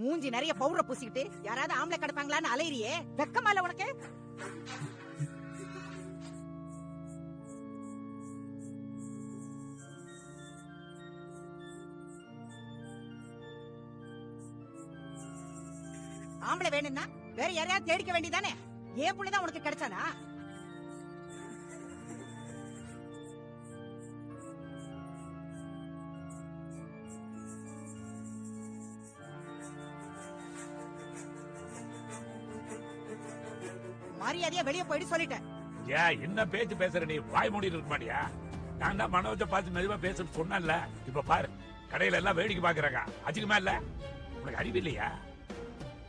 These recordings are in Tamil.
மூஞ்சி நிறைய பவுடர் பூசிக்கிட்டு யாராவது ஆம்பளை கிடப்பாங்களான்னு அலையிறியே, வெக்கமா இல்ல உனக்கு? ஆம்பளை வேணும்னா வேற யாரையாவது தேடிக்க வேண்டியதானே? ஏன் புள்ளைதான் உனக்கு கிடைச்சானா? மரியாதையா வெளியே போயிட்டு சொல்லிட்டேன். என்ன பேச்சு பேசுற நீ? வாய் மூடிட்டு இருக்க மாட்டியா? நான் தான் மனோஜ பார்த்து மெதுவா பேசுன்னு சொன்னேன்ல. இப்ப பாரு, கடையில எல்லாம் வேடிக்கை பாக்குறாங்க. அதிகமா இல்ல உனக்கு? அறிவு இல்லையா?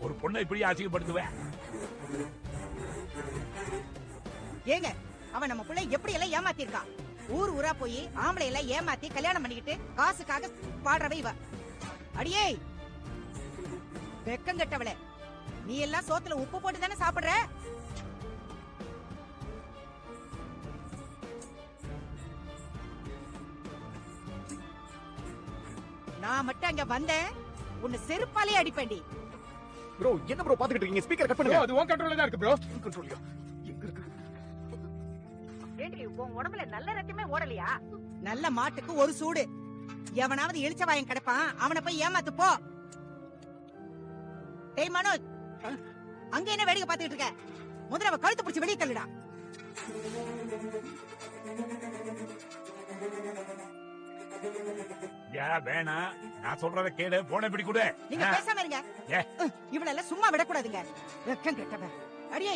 ஒரு பொண்ணை இப்படியே அசிங்கப்படுத்துவேன்? ஏங்க, அவன் நம்ம பிள்ளை எப்படி எல்லாம் ஏமாத்தி இருக்கான். ஊர் ஊரா போய் ஆம்பளை எல்லாம் ஏமாத்தி கல்யாணம் பண்ணிக்கிட்டு காசுக்காக பாடுறவ இவ. அடியே வெக்கம் கட்டவளே, நீ எல்லாம் சோத்துல உப்பு போட்டு தானே சாப்பிடுற? நான் மட்டும் அங்க வந்தேன், உன்னை செருப்பாலே அடிப்பேன்டி. ப்ரோ என்ன ப்ரோ பாத்துக்கிட்டு இருக்கீங்க? ஸ்பீக்கர் கட் பண்ணுங்க. அது உன் கண்ட்ரோல்ல தான் இருக்கு ப்ரோ. கண்ட்ரோல்யா? எங்க இருக்கு? ஏண்டி உன் உடம்புல நல்ல ரத்தமே ஓடலையா? நல்ல மாட்டுக்கு ஒரு சூடு. எவனாவது இழிச்சவாயன் கிடப்பான், அவனை போய் ஏமாத்து போ. டேய் மனோஜ், அங்க என்ன வேடிக்கை பாத்துக்கிட்டு இருக்க? முதல்ல அவ கழுத்து பிடிச்சி வெளியே தள்ளுடா. வேணாம், நான் சொல்றத கேளு. போன இப்படி கூட நீங்க பேசாம இருங்க. இவளெல்லாம் சும்மா விடக்கூடாதுங்க. வெக்கம் கெட்டவன். அடியே,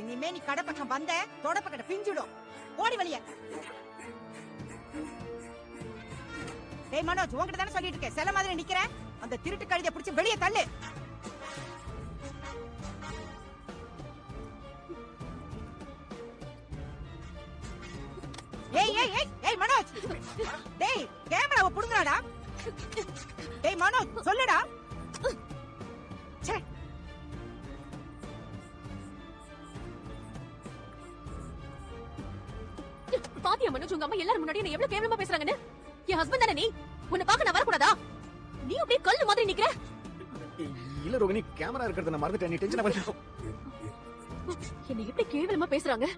இனிமே நீ கடை பக்கம் வந்த தொடப்பக்கடை பிஞ்சிடும். ஓடி வெளிய. டேய் மனோஜ், உன்கிட்ட தானே சொல்லிட்டு இருக்கேன், செல மாதிரி நிக்கிற. அந்த திருட்டு கழுதை பிடிச்சி வெளியே தள்ளு. ஏய் ஏய் ஏய் ஏய் மனோஜ், டேய் கேமராவை புடுங்கடா. டேய் மனோஜ் சொல்லுடா. ச்சே, பாத்தியா மனோஜ், உங்க அம்மா எல்லாரும் முன்னாடி என்ன எவ்வளவு கேவலமா பேசுறாங்கன்னு? என் ஹஸ்பண்ட் தானே நீ? உன்னை பார்க்க நான் வரக்கூடாதா? நீ அப்படியே கல்லு மாதிரி நிக்கிற. இல்ல ரோகிணி, கேமரா இருக்கிறத நான் மறந்துட்டேன். நீ டென்ஷன் ஆகாத. என்ன எப்படி கேவலமா பேசுறாங்க?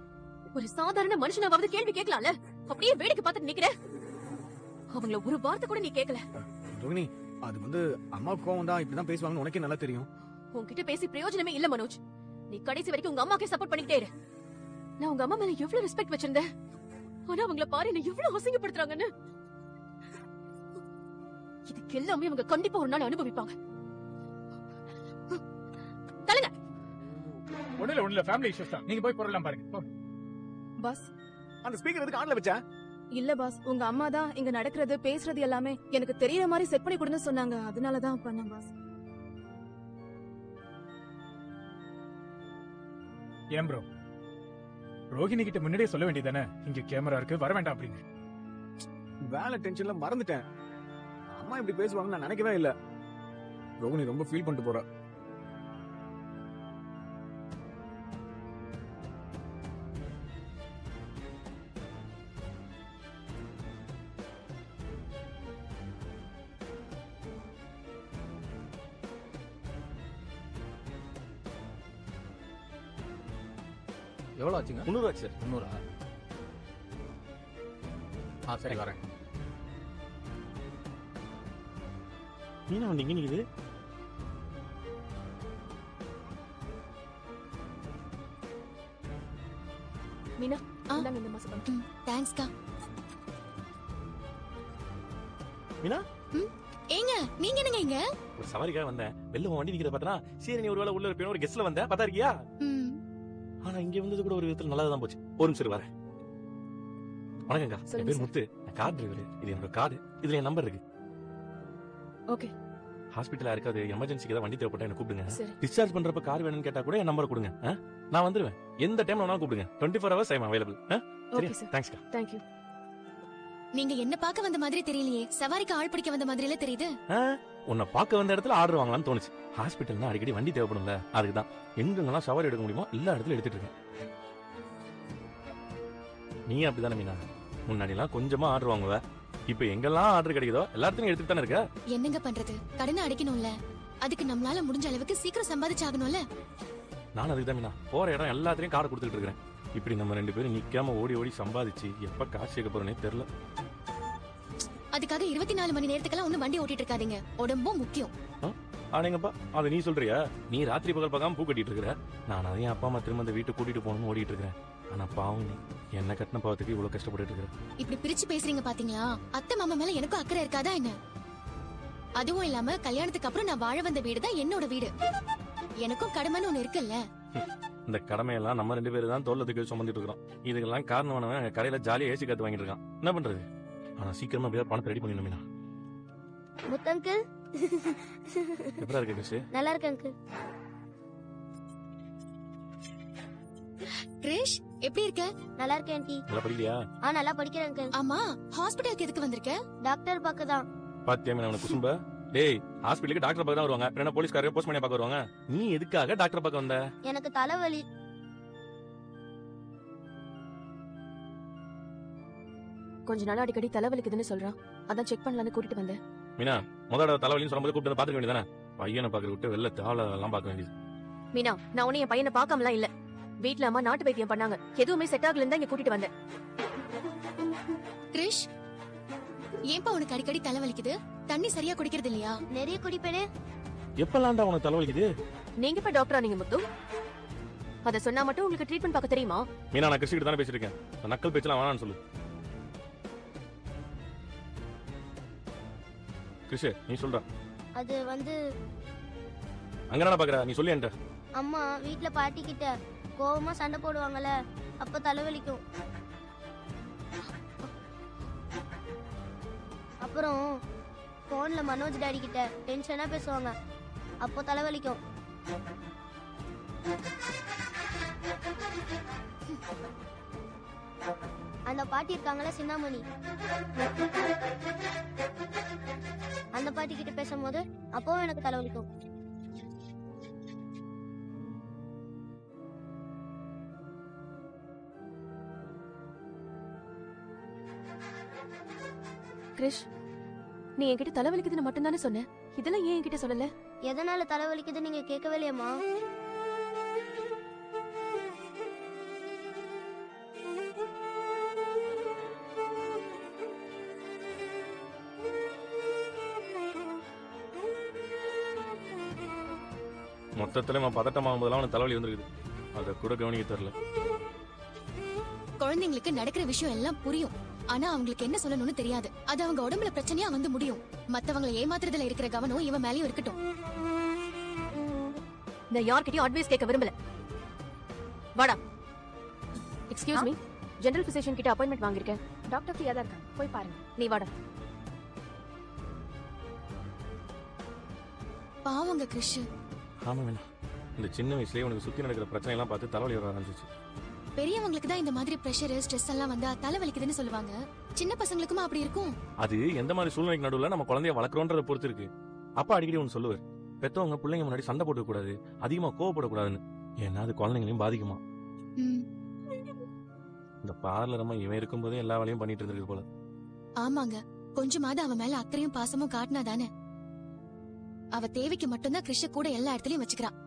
ஒரு சாதாரண மனுஷனாவது கேள்வி கேட்கலாம்ல? அப்படியே வேடிக்கை பார்த்துட்டு நிக்கிற. அவங்கள ஒரு வார்த்தை கூட நீ கேட்கல. ரோகிணி, அது வந்து அம்மா கோவம் தான் இப்படிதான் பேசுவாங்கன்னு உனக்கே நல்லா தெரியும். உன்கிட்ட பேசி பிரயோஜனமே இல்ல மனோஜ். நீ கடைசி வரைக்கும் உங்க அம்மாக்கே சப்போர்ட் பண்ணிக்கிட்டே இரு. நான் உங்க அம்மா மேல எவ்வளவு ரெஸ்பெக்ட் வச்சிருந்தேன். ஆனா அவங்கள பாரு என்ன எவ்வளவு அசிங்கப்படுத்துறாங்கன்னு. இதுக்கு எல்லாமே அவங்க கண்டிப்பா ஒரு நாள் அனுபவிப்பாங்க. தள்ளுங்க. ஒண்ணுல ஃபேமிலி இஷ்யூஸ் தான். நீங்க போய் பொருள்லாம் பாருங்க. பாஸ், அந்த ஸ்பீக்கர் எதுக்கு ஆன்ல வச்சா? இல்ல பாஸ், உங்க அம்மா தான் இங்க நடக்கிறது பேசுறது எல்லாமே எனக்கு தெரியற மாதிரி செட் பண்ணி கொடுன்னு சொன்னாங்க. அதனாலதான் பண்ணேன் பாஸ். ஏன் ப்ரோ, ரோஹிணி கிட்ட முன்னாடியே சொல்ல வேண்டியதானே, இங்க கேமரா இருக்கு வர வேண்டாம் அப்படின்னு. வேலை டென்ஷன்ல மறந்துட்டேன். அம்மா இப்படி பேசுவாங்கன்னு நான் நினைக்கவே இல்ல. ரோகிணி ரொம்ப ஃபீல் பண்ணிட்டு போறா. எவ்வளவு ஆச்சுங்க? 300 ஆச்சு சார். 300. சரி வரேன். மீனா வந்து இங்க நிக்குது. மீனா, இந்தாங்க இந்த மாசம் பணம். தேங்க்ஸ்க்கா. மீனா, ஏங்க நீங்க என்னங்க இங்க? ஒரு சவாரிக்காக வந்தேன். வெளில வண்டி நிக்கிறத பார்த்தனா சரி நீ ஒருவேளை உள்ள இருப்பேன் ஒரு கெஸ்ட்ல வந்தேன். பார்த்தா இருக்கியா? ஆனா இங்க வந்தது கூட ஒரு விதத்துல நல்லதா போச்சு. ஒரு நிமிஷம் வரேன். வணக்கங்க, என் பேர் முத்து. நான் கார்டு டிரைவர். இது என்னோட கார்டு. இதுல என் நம்பர் இருக்கு. ஓகே. ஹாஸ்பிட்டல்ல இருக்காது, எமர்ஜென்சிக்கு ஏதாவது வண்டி தேவைப்பட்டா என்ன கூப்பிடுங்க. சரி. டிஸ்சார்ஜ் பண்றப்ப கார் வேணும்னு கேட்டா கூட என் நம்பர் கொடுங்க. நான் வந்துருவேன். எந்த டைம்ல வேணாலும் கூப்பிடுங்க. 24 hours I'm available. Okay sir. தேங்க்ஸ்க்கா. Thank you. நீங்க என்ன பார்க்க வந்த மாதிரி தெரியலையே, சவாரிக்கு ஆள் பிடிக்க வந்த மாதிரில தெரியுது. உன்னை பார்க்க வந்த இடத்துல ஆர்டர் வாங்கலாம்னு தோணுச்சு. ஹாஸ்பிட்டல்னா அடிக்கடி வண்டி தேவைப்படும்ல, அதுக்குதான் எங்கெங்கெல்லாம் சவாரி எடுக்க முடியுமோ எல்லா இடத்துல எடுத்துட்டு இருக்கேன். நீ அப்படிதானே மீனா? முன்னாடி எல்லாம் கொஞ்சமா ஆர்டர் வாங்குவ, இப்ப எங்கெல்லாம் ஆர்டர் கிடைக்குதோ எல்லாத்தையும் எடுத்துட்டு தானே இருக்க. என்னங்க பண்றது, கடனை அடைக்கணும்ல. அதுக்கு நம்மளால முடிஞ்ச அளவுக்கு சீக்கிரம் சம்பாதிச்சாகணும்ல. நான் அதுக்கு தான் மீனா போற இடம் எல்லாத்தையும் காரை கொடுத்துட்டு இருக்கிறேன். இப்படி நம்ம 2 பேரும் நிக்காம ஓடி ஓடி சம்பாதிச்சு எப்ப காசு சேர்க்க போறேனே தெரியல. அதுக்காக 24 மணி நேரத்துக்கெல்லாம் ஒண்ணு வண்டி ஓட்டிட்டு இருக்காதீங்க. உடம்பும் முக்கியம். ஆனேங்கப்பா அது நீ சொல்றியா? நீ ராத்திரி பகல் பார்க்காம பூ கட்டிட்டு இருக்கிற. நான் அதையும் அப்பா அம்மா திரும்ப அந்த வீட்டுக்கு கூட்டிட்டு போகணும்னு ஓடிட்டு இருக்கிறேன். ஆனா பாவம் நீ என்ன கட்டின பாவத்துக்கு இவ்வளவு கஷ்டப்பட்டு இருக்கிற. இப்படி பிரிச்சு பேசுறீங்க பாத்தீங்களா? அத்தை மாமா மேல எனக்கும் அக்கறை இருக்காதா என்ன? அதுவும் இல்லாம கல்யாணத்துக்கு அப்புறம் நான் வாழ வந்த வீடு தான் என்னோட வீடு. எனக்கும் கடமைன்னு ஒண்ணு இருக்குல்ல. இந்த கடமையெல்லாம் நம்ம 2 பேரும் தான் தோல்லத்துக்கு சுமந்துட்டு இருக்கிறோம். இதுக்கெல்லாம் காரணமானவன் கடையில ஜாலியா ஏசி காத்து வாங்கிட்டு இருக்கான். என்ன பண்றது? ஆனா சீக்கிரமா அப்படியே பணத்தை ரெடி பண்ணிடணும் மீனா. முத்தங்கிள் எப்படா இருக்கு கிருஷ்? நல்லா இருக்கு அங்கிள். கிரிஷ் எப்படி இருக்க? நல்லா இருக்கேன் ஆண்டி. நல்லா படிக்கலையா? நல்லா படிக்கிறேன் அங்கிள். ஆமா ஹாஸ்பிடலுக்கு எதுக்கு வந்திருக்க? டாக்டர் பார்க்க தான். பாத்தியா மீனா அவனுக்கு குசும்ப? டேய் ஹாஸ்பிட்டலுக்கு டாக்டர் பார்க்க தான் வருவாங்க. என்ன போலீஸ்காரங்க போஸ்ட் பண்ணி பார்க்க வருவாங்க. நீ எதுக்காக டாக்டர் பார்க்க வந்த? எனக்கு தலைவலி. கொஞ்ச நாள் அடிக்கடி தலைவலிக்குதுன்னு சொல்றான். அதான் செக் பண்ணலான்னு கூட்டிட்டு வந்தேன். மீனா முதல்ல தலைவலின்னு சொல்லும்போது கூப்பிட்டு பாத்துக்க வேண்டியதானே? பையனை பாக்குற விட்டு வெளில தாள எல்லாம் பார்க்க வேண்டியது. மீனா நான் உன்னை என் பையனை பார்க்காமலாம் இல்ல. வீட்ல அம்மா நாட்டு வைத்தியம் பண்ணாங்க. எதுவுமே செட் ஆகலன்னு தான் இங்க கூட்டிட்டு வந்தேன். கிரிஷ் ஏன்பா உனக்கு அடிக்கடி தலைவலிக்குது? தண்ணி சரியா குடிக்கிறது இல்லையா? நிறைய குடிப்பேனே. எப்பலாம்டா உனக்கு தலைவலிக்குது? நீங்க இப்ப டாக்டரா நீங்க முத்து? அத சொன்னா மட்டும் உங்களுக்கு ட்ரீட்மெண்ட் பார்க்க தெரியுமா? மீனா நான் கிருஷ்ணகிட்ட தானே பேசிட்டு இருக்கேன். நக்கல் பேச்சலாம் வேணான்னு சொல்லு. கிருஷ் நீ சொல்ற. அது வந்து அங்கனா பாக்குற நீ சொல்லி என்கிட்ட. அம்மா வீட்ல பாட்டி கிட்ட கோவமா சண்டை போடுவாங்கல்ல, அப்ப தலைவலிக்கும். அப்புறம் போன்ல மனோஜ் டாடி கிட்ட டென்ஷனா பேசுவாங்க, அப்போ தலைவலிக்கும். அந்த பாட்டி இருக்காங்கல்ல சின்னாமணி, அந்த பாட்டி கிட்ட பேசும்போது அப்பவும் எனக்கு தலைவலிக்கும். கிரிஷ் நீ என்கிட்ட தலைவலிக்குதுன்னு மட்டும் தானே சொன்ன. இதெல்லாம் ஏன் என்கிட்ட சொல்லல? எதனால தலைவலிக்குது நீங்க கேட்கவே இல்லையம்மா? மொத்தத்துல பதட்டமாகும் போதெல்லாம் அவனுக்கு தலைவலி வந்துருக்குது. அதை கூட கவனிக்க தெரியல. குழந்தைங்களுக்கு நடக்கிற விஷயம் எல்லாம் புரியும், ஆனா அவங்களுக்கு என்ன சொல்லணும்னு தெரியாது. அது அவங்க உடம்புல பிரச்சனையா வந்து முடியும். மத்தவங்களை ஏமாத்துறதுல இருக்கிற கவனம் இவன் மேலயும் இருக்கட்டும். நான் யார்கிட்டயும் அட்வைஸ் கேட்க விரும்பல. வாடா. எக்ஸ்கியூஸ் மீ, ஜெனரல் பிசிஷியன் கிட்ட அப்பாயின்மெண்ட் வாங்கிருக்கேன். டாக்டர் ஃப்ரீயா தான் இருக்காங்க, போய் பாருங்க. நீ வாடா. பாவங்க கிரிஷ். ஆமா வேணா இந்த சின்ன வயசுலயே உனக்கு சுத்தி நடக்கிற பிரச்சனை எல்லாம் பார்த்து தலைவலி வர ஆரம்பிச்சிச்சு. பெரியவங்களுக்கு தான் இந்த மாதிரி பிரஷர் ஸ்ட்ரெஸ் எல்லாம் வந்தா தலைவலிக்குதுன்னு சொல்லுவாங்க. சின்ன பசங்களுக்குமா அப்படி இருக்கும்? அது எந்த மாதிரி சூழ்நிலைக்கு நடுவுல நம்ம குழந்தைய வளர்க்குறோன்றத பொறுத்து இருக்கு. அப்பா அடிக்கடி ஒன்று சொல்லுவார், பெத்தவங்க பிள்ளைங்க முன்னாடி சண்டை போட்டுக்க கூடாது, அதிகமா கோவப்படக்கூடாதுன்னு. ஏன்னா அது குழந்தைங்களையும் பாதிக்குமா. இந்த பார்லரமா இவன் இருக்கும்போதே எல்லா வேலையும் பண்ணிட்டு இருக்கு போல. ஆமாங்க, கொஞ்சமாவது அவன் மேல அக்கறையும் பாசமும் காட்டினா தானே. அவ தேவைக்கு மட்டும்தான் கிருஷ்ண கூட எல்லா இடத்துலயும் வச்சுக்கிறான்.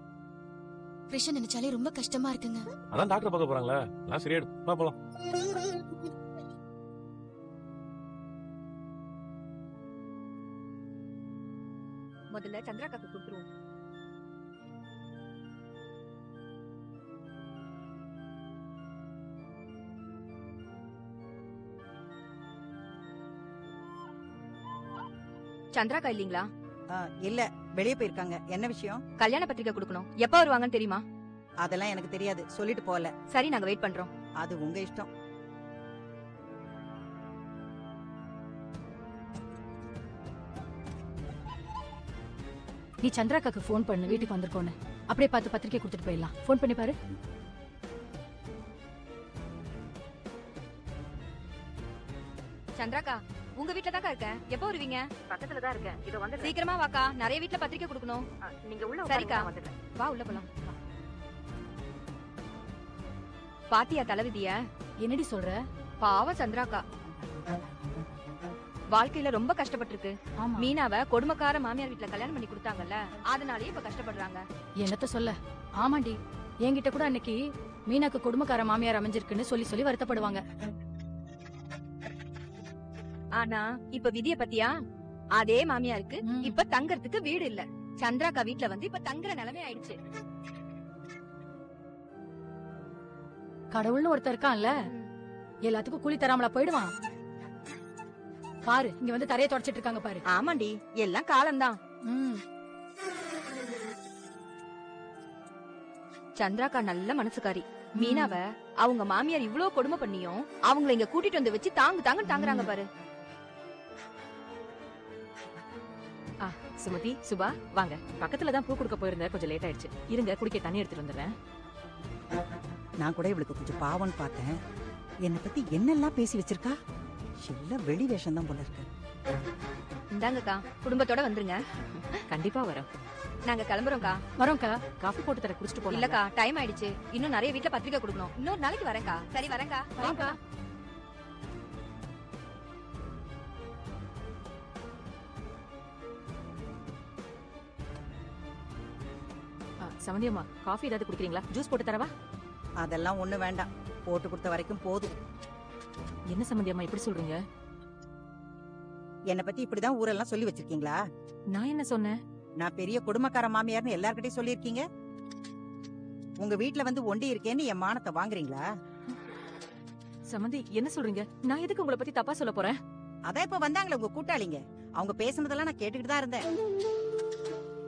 கிருஷ்ண நினைச்சாலே ரொம்ப கஷ்டமா இருக்குங்க. அதான் டாக்டர் பார்க்க போறாங்களா, நான் சரியாடு போலாம். முதல்ல சந்திராக்காக்கு கொடுத்துருவோம். சந்திராக்கா இல்லீங்களா? இல்ல, வெளியே போயிருக்காங்க. என்ன விஷயம்? கல்யாண பத்திரிக்கை கொடுக்கணும். எப்ப வருவாங்கன்னு தெரியுமா? அதெல்லாம் எனக்கு தெரியாது, சொல்லிட்டு போல. சரி, நாங்க வெயிட் பண்றோம். அது உங்க இஷ்டம். நீ சந்திராக்காக்கு போன் பண்ணு, வீட்டுக்கு வந்திருக்கோன்னு. அப்படியே பார்த்து பத்திரிக்கை கொடுத்துட்டு போயிடலாம். போன் பண்ணி பாரு. சந்திராக்கா, உங்க வீட்ல தான் இருக்கேன். எப்ப வருவீங்க? பக்கத்துல தான் இருக்கேன், இதோ வந்து. சீக்கிரமா வாக்கா, நிறைய வீட்ல பத்திரிக்கை கொடுக்கணும். நீங்க உள்ள சரிக்கா, வா உள்ள போலாம். பாத்தியா தலைவிதிய? என்னடி சொல்ற? பாவ சந்திராக்கா. வாழ்க்கையில ரொம்ப கஷ்டப்பட்டிருக்கு. ஆமா மீனாவை கொடுமைக்கார மாமியார் வீட்டுல கல்யாணம் பண்ணி கொடுத்தாங்கல்ல, அதனாலயே இப்ப கஷ்டப்படுறாங்க. என்னத்த சொல்ல. ஆமாண்டி, என்கிட்ட கூட அன்னைக்கு மீனாக்கு குடும்பக்கார மாமியார் அமைஞ்சிருக்குன்னு சொல்லி சொல்லி வருத்தப்படுவாங்க. ஆனா இப்ப விதிய பத்தியா? அதே மாமியாருக்கு இப்ப தங்கறதுக்கு வீடு இல்ல. சந்திராக்கா வீட்டுல வந்து இப்ப தங்குற நிலைமை ஆயிடுச்சு. கடவுள்னு ஒருத்தர் இருக்கான்ல, எல்லாத்துக்கும் கூலி தராமலா போயிடுவான். பாரு, இங்க வந்து தரைய தொடச்சிட்டு இருக்காங்க பாரு. ஆமாண்டி, எல்லாம் காலம்தான். சந்திராக்கா நல்ல மனசுக்காரி. மீனாவ அவங்க மாமியார் இவ்ளோ கொடுமை பண்ணியும் அவங்கள இங்க கூட்டிட்டு வந்து வச்சு தாங்குன்னு தாங்குறாங்க பாரு. சுமதி, சுபா வாங்க. பக்கத்துல தான் பூ கொடுக்க போயிருந்தேன், கொஞ்சம் லேட் ஆயிடுச்சு. இருங்க, குடிக்க தண்ணி எடுத்துட்டு வந்துடுறேன். நான் கூட இவளுக்கு கொஞ்சம் பாவம்னு பார்த்தேன். என்னை பத்தி என்னெல்லாம் பேசி வச்சிருக்கா. இல்ல வெளி வேஷம் தான் போல இருக்கு. இந்தாங்கக்கா, குடும்பத்தோட வந்துருங்க. கண்டிப்பா வரோம். நாங்க கிளம்புறோம்க்கா. வரோம்க்கா. காஃபி போட்டு தர, குடிச்சிட்டு போலாம். இல்லக்கா, டைம் ஆயிடுச்சு. இன்னும் நிறைய வீட்ல பத்திரிக்கை கொடுக்கணும். இன்னொரு நாளைக்கு வரேன்க்கா. சரி, வரேன்க்கா. வரேன்க்கா. சமந்தியம்மா, காஃபி ஏதாவது குடிக்கிறீங்களா? ஜூஸ் போட்டு தரவா? அதெல்லாம் ஒண்ணு வேண்டாம், போட்டு கொடுத்த வரைக்கும் போதும். என்ன சமந்தியம்மா இப்படி சொல்றீங்க? என்னை பத்தி இப்படிதான் ஊரெல்லாம் சொல்லி வச்சிருக்கீங்களா? நான் என்ன சொன்னேன்? நான் பெரிய குடும்பக்கார மாமியார்னு எல்லார்கிட்டயும் சொல்லியிருக்கீங்க. உங்க வீட்டுல வந்து ஒண்டி இருக்கேன்னு என் மானத்தை வாங்குறீங்களா? சமந்தி, என்ன சொல்றீங்க? நான் எதுக்கு உங்களை பத்தி தப்பா சொல்ல போறேன்? அதான் இப்ப வந்தாங்களே உங்க கூட்டாளிங்க, அவங்க பேசுனதெல்லாம் நான் கேட்டுக்கிட்டு தான் இருந்தேன்.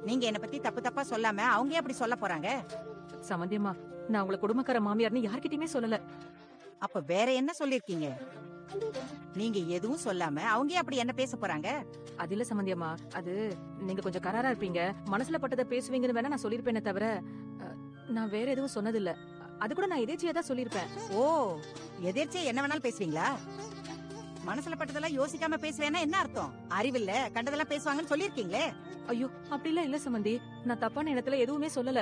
நீங்க என்ன பத்தி தப்பு தப்பா சொல்லாம அவங்க ஏன் அப்படி சொல்ல போறாங்க? சமந்தியம்மா, நான் உங்களை குடும்பக்கார மாமியார்னு யார்கிட்டயுமே சொல்லல. அப்ப வேற என்ன சொல்லிருக்கீங்க? நீங்க எதுவும் சொல்லாம அவங்க ஏன் அப்படி என்ன பேச போறாங்க? அது இல்ல சமந்தியம்மா, அது நீங்க கொஞ்சம் கராரா இருப்பீங்க, மனசுல பட்டதை பேசுவீங்கன்னு வேணா நான் சொல்லிருப்பேனே தவிர நான் வேற எதுவும் சொன்னதில்ல. அது கூட நான் எதேச்சியா தான் சொல்லிருப்பேன். ஓ, எதிர்ச்சே என்ன வேணாலும் பேசுவீங்களா? மனசுல பட்டதெல்லாம் யோசிக்காம பேசுவேன்னா என்ன அர்த்தம்? அறிவில்ல, கண்டதெல்லாம் பேசுவாங்கன்னு சொல்லிருக்கீங்களே. ஐயோ, அப்படிலாம் இல்ல சமந்தி, நான் தப்பான இடத்துல எதுவுமே சொல்லல.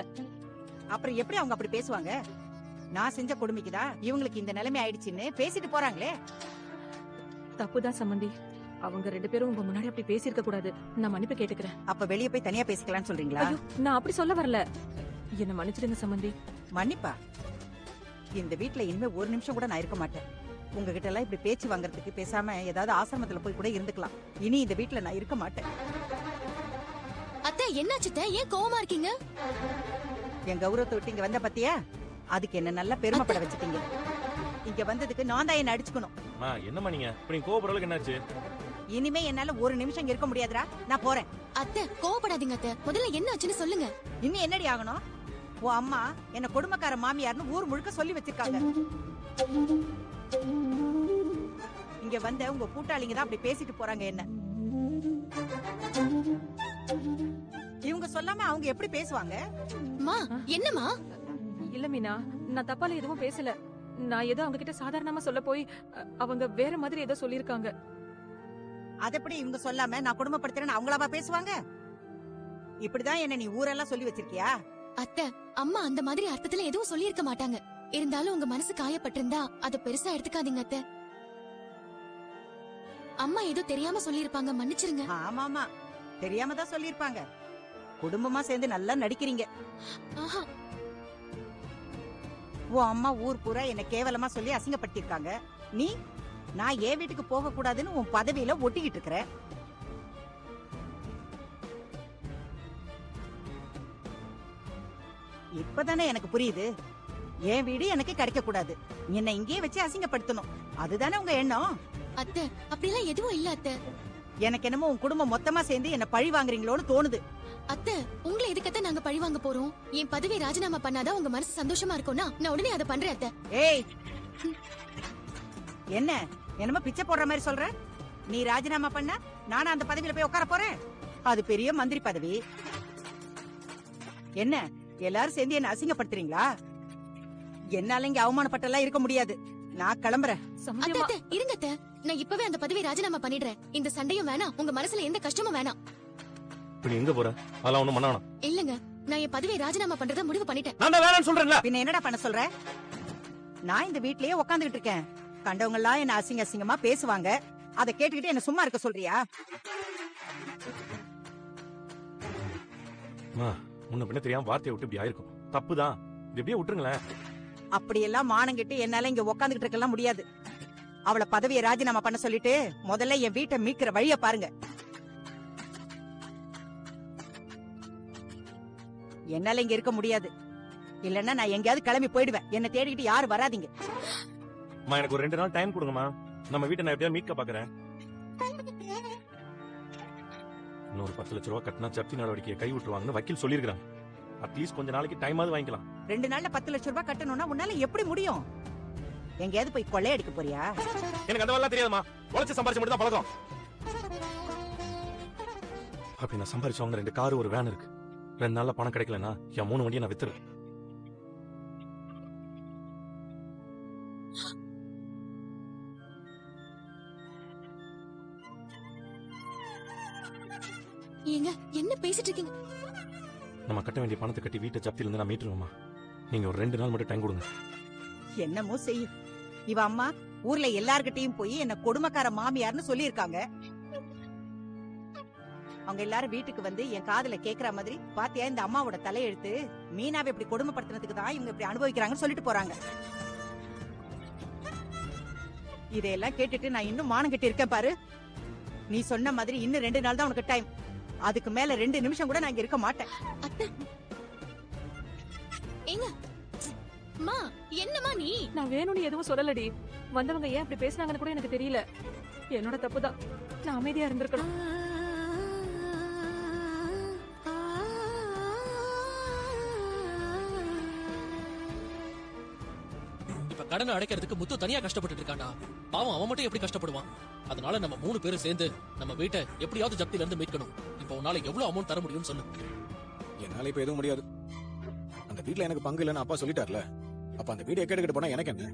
அப்புறம் எப்படி அவங்க அப்படி பேசுவாங்க? நான் செஞ்ச கொடுமைக்குதான் இவங்களுக்கு இந்த நிலைமை ஆயிடுச்சுன்னு பேசிட்டு போறாங்களே. தப்புதான் சமந்தி, அவங்க 2 பேரும் உங்க முன்னாடி அப்படி பேசியிருக்க கூடாது. நான் மன்னிப்பு கேட்டுக்கிறேன். அப்ப வெளிய போய் தனியா பேசிக்கலாம்னு சொல்றீங்களா? ஐயோ, நான் அப்படி சொல்ல வரல. என்ன மன்னிச்சிடுங்க சமந்தி. மன்னிப்பா? இந்த வீட்டுல இனிமே ஒரு நிமிஷம் கூட நான் இருக்க மாட்டேன். உங்ககிட்ட எல்லாம் இப்படி பேச்சு வாங்குறதுக்கு பேசாம ஏதாவது ஆசிரமத்துல போய் கூட இருந்துக்கலாம். இனி இந்த வீட்டுல நான் இருக்க மாட்டேன். அத்தை, என்னாச்சுத்த? ஏன் கோவமா இருக்கீங்க? என் கௌரவத்தை விட்டு இங்க வந்த பத்தியா? அதுக்கு என்ன நல்லா பெருமைப்பட வச்சுட்டீங்க. இங்க வந்ததுக்கு நான் தான் என்ன அடிச்சுக்கணும். என்னம்மா நீங்க இப்படி கோபப்படுறதுக்கு என்னாச்சு? இனிமே என்னால ஒரு நிமிஷம் இங்க இருக்க முடியாதுடா, நான் போறேன். அத்தை, கோவப்படாதீங்க அத்தை. முதல்ல என்ன ஆச்சுன்னு சொல்லுங்க. இன்னும் என்னடி ஆகணும்? உன் அம்மா என்ன கொடுமைக்கார மாமியார்னு ஊர் முழுக்க சொல்லி வச்சிருக்காங்க. இங்க வந்த உங்க கூட்டாளிங்க தான் அப்படி பேசிட்டு போறாங்க என்ன. இவங்க சொல்லாம அவங்க எப்படி பேசுவாங்க? மா, என்னமா? இல்ல மீனா, நான் தப்பால எதுவும் பேசல. நான் ஏதோ அவங்க கிட்ட சாதாரணமா சொல்ல போய் அவங்க வேற மாதிரி ஏதோ சொல்லிருக்காங்க. அத எப்படி இவங்க சொல்லாம நான் குடும்பப்படுத்துறேன்னு அவங்களாவா பேசுவாங்க? இப்படிதான் என்ன நீ ஊரெல்லாம் சொல்லி வச்சிருக்கியா? அத்தை, அம்மா அந்த மாதிரி அர்த்தத்துல எதுவும் சொல்லி இருக்க மாட்டாங்க. இருந்தாலும் உங்க மனசு காயப்பட்டிருந்தா அதை பெருசா எடுத்துக்காதீங்க அத்தை. அம்மா ஏதோ தெரியாம சொல்லிருப்பாங்க, மன்னிச்சிருங்க. ஆமாமா, தெரியாம தான் சொல்லிருப்பாங்க. குடும்பமா சேர்ந்து நல்லா நடிக்கிறீங்க. ஆஹா, உன் அம்மா ஊர் பூரா என்ன கேவலமா சொல்லி அசிங்கப்படுத்திருக்காங்க. நீ நான் ஏன் வீட்டுக்கு போக கூடாதுன்னு உன் பதவியில ஒட்டிக்கிட்டு இருக்கிற. இப்பதானே எனக்கு புரியுது. என் வீடு எனக்கு கிடைக்க கூடாது, என்ன இங்கேயே வச்சு அசிங்கப்படுத்தணும், அதுதானே உங்க எண்ணம்? அத்தை, அப்படிலாம் எதுவும் இல்ல அத்தை. எனக்கு என்னமோ உன் குடும்பம் மொத்தமா சேர்ந்து என்ன பழி வாங்குறீங்களோன்னு தோணுது. அத்தை, உங்களை எதுக்கத்த நாங்க பழி வாங்க போறோம்? என் பதவி ராஜினாமா பண்ணாதான் உங்க மனசு சந்தோஷமா இருக்கும்னா நான் உடனே அதை பண்றேன் அத்தை. ஏய், என்ன என்னமோ பிச்சை போடுற மாதிரி சொல்ற? நீ ராஜினாமா பண்ண நானும் அந்த பதவியில போய் உட்கார போறேன்? அது பெரிய மந்திரி பதவி. என்ன எல்லாரும் சேர்ந்து என்ன அசிங்கப்படுத்துறீங்களா? என்னால இங்க அவமானப்பட்டெல்லாம் இருக்க முடியாது, நான் கிளம்புறேன். அத்தை, அத்தை, இருங்க அத்தை. நான் இப்பவே அந்த பதவி ராஜினாமா பண்ணிடுறேன். இந்த சண்டையும் வேணாம், உங்க மனசுல எந்த கஷ்டமும் வேணாம். இப்ப எங்க போற? அதெல்லாம் ஒண்ணும் பண்ண வேணாம். இல்லங்க, நான் என் பதவியை ராஜினாமா பண்றத முடிவு பண்ணிட்டேன். நான் தான் வேணாம்னு சொல்றேன்ல. பின்ன என்னடா பண்ண சொல்ற? நான் இந்த வீட்லயே உட்கார்ந்துகிட்டு இருக்கேன். கண்டவங்க எல்லாம் என்ன அசிங்க அசிங்கமா பேசுவாங்க. அதை கேட்டுக்கிட்டு என்ன சும்மா இருக்க சொல்றியா? முன்ன பின்ன தெரியாம வார்த்தையை விட்டு இப்படி ஆயிருக்கும். தப்புதான், இது எப்படியே விட்டுருங்களேன். அப்படியெல்லாம் மானங்கிட்டு என்னால இங்க உக்காந்துகிட்டு இருக்கலாம் முடியாது. அவளை பதவியை ராஜினாமா பண்ண சொல்லிட்டு முதல்ல என் வீட்டை மீட்கிற வழிய பாருங்க. என்னால இங்க இருக்க முடியாது. இல்லன்னா நான் எங்கேயாவது கிளம்பி போயிடுவேன். என்ன தேடிக்கிட்டு யாரும் வராதீங்க. எனக்கு ஒரு 2 நாள் டைம் கொடுங்கம்மா. நம்ம வீட்டை நான் எப்படியா மீட்க பாக்குறேன். இன்னொரு 10 லட்ச ரூபா கட்டினா ஜப்தி நடவடிக்கையை கை விட்டுருவாங்கன்னு வக்கீல் சொல்லியிருக்காங்க. அட்லீஸ்ட் கொஞ்ச நாளைக்கு டைமாவது வாங்கிக்கலாம். 2 நாள்ல 10 லட்சம் ரூபாய் கட்டணும்னா உன்னால எப்படி முடியும்? எங்கேயாவது போய் கொள்ளையடிக்க போறியா? எனக்கு அந்த வேலை தெரியாதுமா. உழைச்சு சம்பாரிச்சு மட்டும் தான் பழக்கம். அப்படி நான் சம்பாரிச்சவங்க 2 காரு ஒரு வேன் இருக்கு. 2 நாள்ல பணம் கிடைக்கலன்னா என் 3 வண்டியை நான் வித்துரு. ஏங்க என்ன பேசிட்டு இருக்கீங்க? நம்ம கட்ட வேண்டிய பணத்தை கட்டி வீட்டை ஜப்தில இருந்து நான் மீட்டுருவோமா. நீங்க ஒரு 2 நாள் மட்டும் டைம் கொடுங்க. என்னமோ செய்யும். இவ அம்மா ஊர்ல எல்லார்கிட்டயும் போய் என்ன கொடுமைக்கார மாமியார்னு சொல்லியிருக்காங்க. அவங்க எல்லாரும் வீட்டுக்கு வந்து என் காதுல கேக்குற மாதிரி, பாத்தியா இந்த அம்மாவோட தலையெழுத்து, மீனாவை இப்படி கொடுமைப்படுத்தினதுக்கு தான் இவங்க இப்படி அனுபவிக்கிறாங்கன்னு சொல்லிட்டு போறாங்க. இதையெல்லாம் கேட்டுட்டு நான் இன்னும் மானம் கட்டி இருக்கேன் பாரு. நீ சொன்ன மாதிரி இன்னும் 2 நாள் தான் உனக்கு டைம். அதுக்கு மேல 2 நிமிஷம் கூட நான் இங்க இருக்க மாட்டேன். ஏங்க அம்மா, என்னம்மா நீ? நான் வேணும்னு எதுவும் சொல்லலடி. வந்தவங்க ஏன் அப்படி பேசுனாங்கன்னு கூட எனக்கு தெரியல. என்னோட தப்புதான். நான் அமைதியா இருந்திருக்கணும். இப்ப கடனை அடைக்கிறதுக்கு முத்து தனியா கஷ்டப்பட்டு இருக்காண்டா. பாவம், அவன் மட்டும் எப்படி கஷ்டப்படுவான்? அதனால நம்ம 3 பேரும் சேர்ந்து நம்ம வீட்டை எப்படியாவது ஜப்தில இருந்து மீட்கணும். இப்ப உன்னால எவ்வளவு அமௌண்ட் தர முடியும்னு சொல்லு. என்னால இப்ப எதுவும் முடியாது. அந்த வீட்ல எனக்கு பங்கு இல்லைன்னு அப்பா சொல்லிட்டார்ல. அப்ப அந்த வீடு எக்கெடுக்கிட்டு போனா எனக்கு என்ன?